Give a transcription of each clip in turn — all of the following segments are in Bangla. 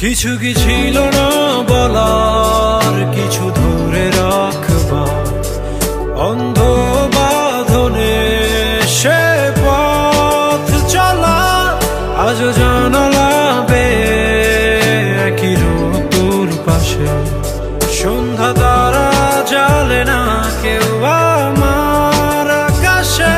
কিছু কি ছিল না বলার, কিছু ধরে রাখবার অন্ধ বাঁধনে সে পথ চলা। আজও জানালা বেয়ে একই ঋতুর পাশে সন্ধ্যা তারা জ্বালে না কেউ আমার আকাশে।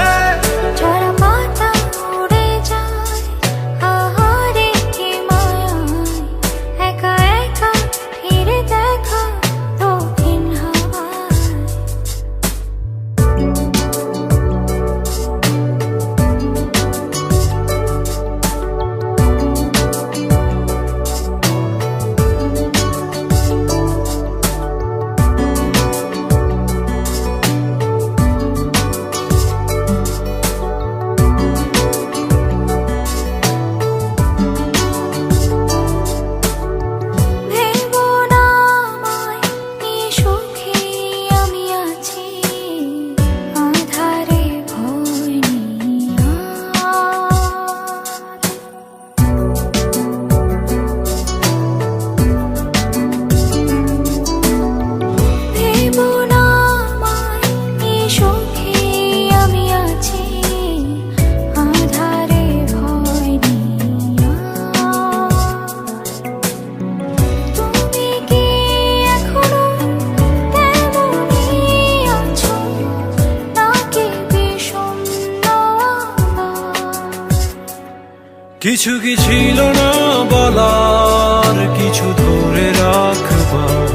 কিছু কি ছিল না বলার, কিছু ধরে রাখবার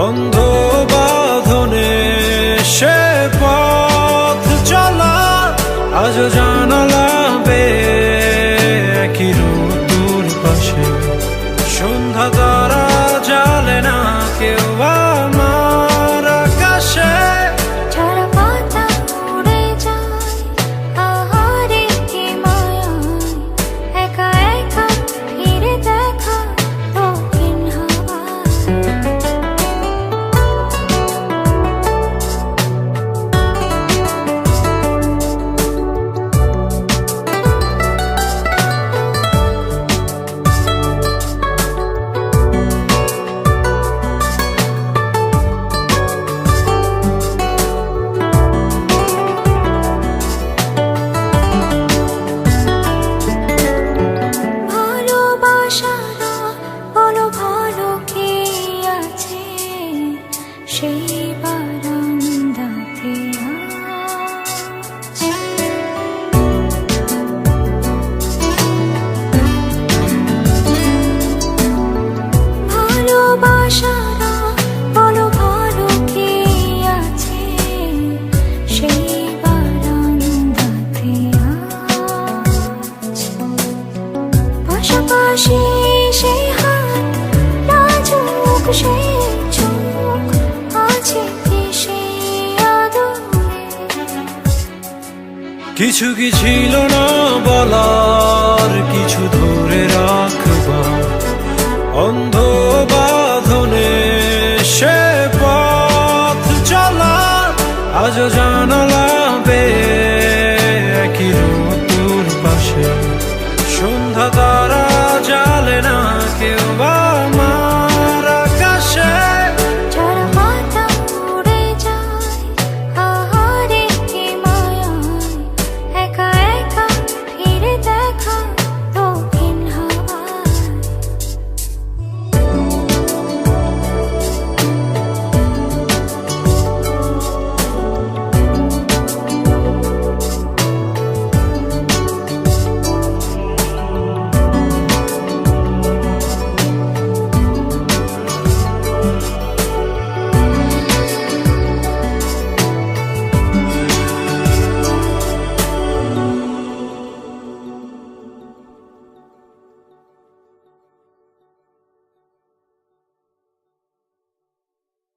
অন্ধ বাঁধনে সে পথ চলা। আজও জানালা বেয়ে একই ঋতুর পাশে সন্ধ্যা তারা জ্বালে না কেউ আমার আকাশে। সেই বারান্দাতে ভালোবাসারা বলো ভালো কে আছে, সেই বারান্দাতে পাশাপাশি সেই হাত নাজুক সেই কিছু কি ছিল না বলার, কিছু ধরে